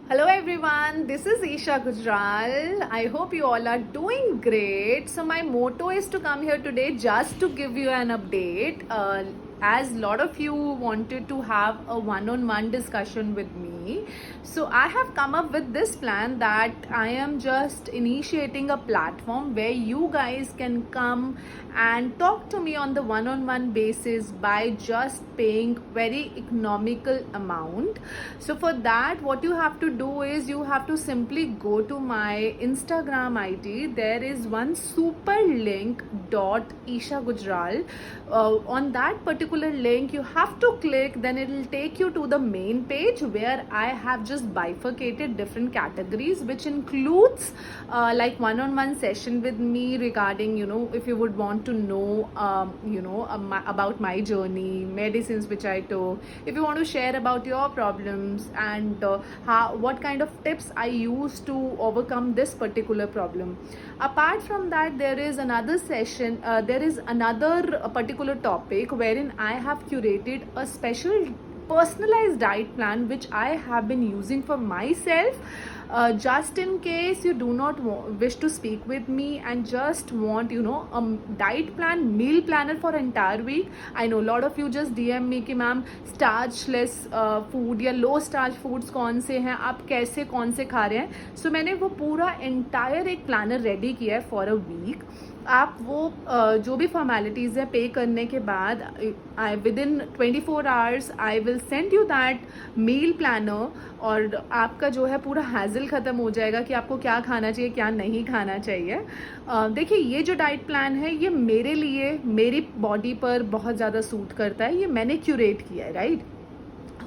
Hello everyone, this is Isha Gujral. I hope you all are doing great. So my motto is to come here today just to give you an update. As a lot of you wanted to have a one-on-one discussion with me, so I have come up with this plan that I am just initiating a platform where you guys can come and talk to me on the one-on-one basis by just paying very economical amount. So for that, what you have to do is you have to simply go to my Instagram ID. There is one super link dot Isha Gujral. On that particular link you have to click, then it will take you to the main page where I have just bifurcated different categories, which includes like one-on-one session with me regarding, if you would want to know about my journey, medicines which I took, if you want to share about your problems and what kind of tips I use to overcome this particular problem. Apart from that, there is another session, there is another particular topic wherein I have curated a special personalized diet plan which I have been using for myself, just in case you do not wish to speak with me and just want a diet plan, meal planner for entire week. I know a lot of you just DM me कि ma'am स्टार्चलेस food या लो starch foods कौन से हैं, आप कैसे कौन से खा रहे हैं. सो मैंने वो पूरा एंटायर एक प्लानर रेडी किया है फॉर अ वीक. आप वो जो भी फॉर्मेलिटीज़ है पे करने के बाद within 24 hours I will send you that meal planner, और आपका जो है पूरा हैज़ल ख़त्म हो जाएगा कि आपको क्या खाना चाहिए क्या नहीं खाना चाहिए. देखिए, ये जो डाइट प्लान है ये मेरे लिए, मेरी बॉडी पर बहुत ज़्यादा सूट करता है. ये मैंने क्यूरेट किया है, राइट.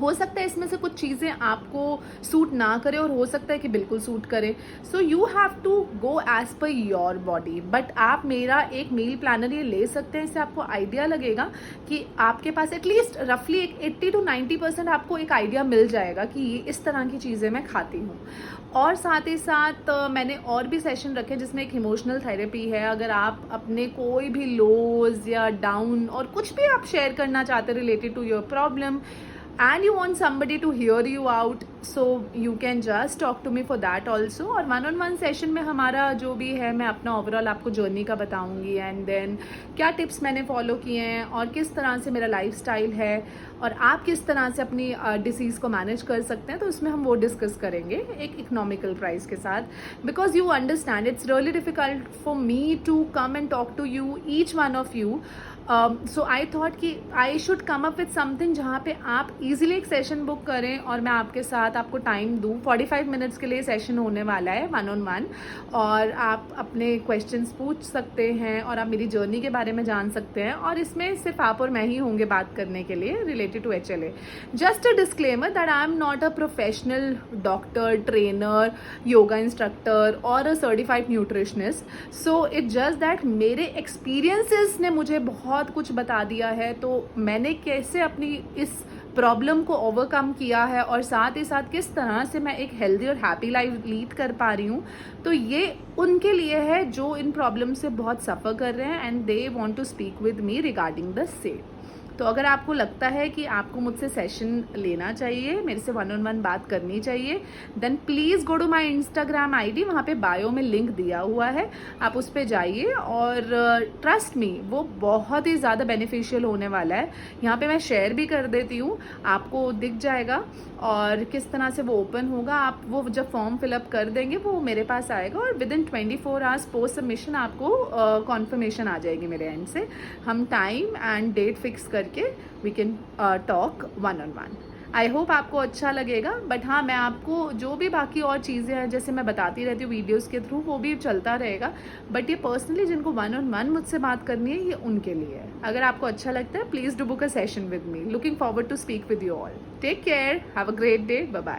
हो सकता है इसमें से कुछ चीज़ें आपको सूट ना करे और हो सकता है कि बिल्कुल सूट करे. So you have to go as per your body. But आप मेरा एक मील प्लानर ये ले सकते हैं. इससे आपको आइडिया लगेगा कि आपके पास एटलीस्ट रफली एक 80 to 90% आपको एक आइडिया मिल जाएगा कि ये इस तरह की चीज़ें मैं खाती हूँ. और साथ ही साथ मैंने और भी सेशन रखे जिसमें एक इमोशनल थेरेपी है. अगर आप अपने कोई भी लोज या डाउन और कुछ भी आप शेयर करना चाहते हैं related to your problem and you want somebody to hear you out, so you can just talk to me for that also. और वन ऑन वन सेशन में हमारा जो भी है, मैं अपना ओवरऑल आपको जर्नी का बताऊंगी एंड देन क्या टिप्स मैंने फॉलो किए हैं और किस तरह से मेरा लाइफस्टाइल है और आप किस तरह से अपनी डिसीज़ को मैनेज कर सकते हैं. तो उसमें हम वो डिस्कस करेंगे एक इकोनॉमिकल प्राइस के साथ. Because you understand it's really difficult for me to come and talk to you, each one of you. So I thought कि I should come up with something जहाँ पे आप ईजिली एक session book करें और मैं आपके साथ आपको टाइम दूँ. 45 मिनट्स के लिए सेशन होने वाला है वन ऑन वन, और आप अपने क्वेश्चंस पूछ सकते हैं और आप मेरी जर्नी के बारे में जान सकते हैं. और इसमें सिर्फ आप और मैं ही होंगे बात करने के लिए related to HLA. Just a disclaimer that I am not a professional doctor, trainer, yoga instructor और a certified nutritionist. So it's just that मेरे एक्सपीरियंसेस ने मुझे बहुत कुछ बता दिया है. तो मैंने कैसे अपनी इस प्रॉब्लम को ओवरकम किया है और साथ ही साथ किस तरह से मैं एक हेल्दी और हैप्पी लाइफ लीड कर पा रही हूँ. तो ये उनके लिए है जो इन प्रॉब्लम से बहुत सफ़र कर रहे हैं and they want to speak with me regarding the same. तो अगर आपको लगता है कि आपको मुझसे सेशन लेना चाहिए, मेरे से वन ऑन वन बात करनी चाहिए, then please go to my Instagram ID. वहाँ पे बायो में लिंक दिया हुआ है, आप उस पर जाइए और ट्रस्ट मी वो बहुत ही ज़्यादा बेनिफिशियल होने वाला है. यहाँ पे मैं शेयर भी कर देती हूँ, आपको दिख जाएगा और किस तरह से वो ओपन होगा. आप वो जब फॉर्म फिलअप कर देंगे वो मेरे पास आएगा और within 24 hours post submission आपको कॉन्फर्मेशन आ जाएगी मेरे एंड से. हम टाइम एंड डेट फिक्स करके we can talk one on one. I hope आपको अच्छा लगेगा. बट हाँ, मैं आपको जो भी बाकी और चीज़ें हैं जैसे मैं बताती रहती हूँ वीडियोस के थ्रू, वो भी चलता रहेगा. बट ये पर्सनली जिनको वन ऑन वन मुझसे बात करनी है ये उनके लिए है. अगर आपको अच्छा लगता है please do book a session with me. Looking forward to speak with you all. Take care, have a great day, bye bye.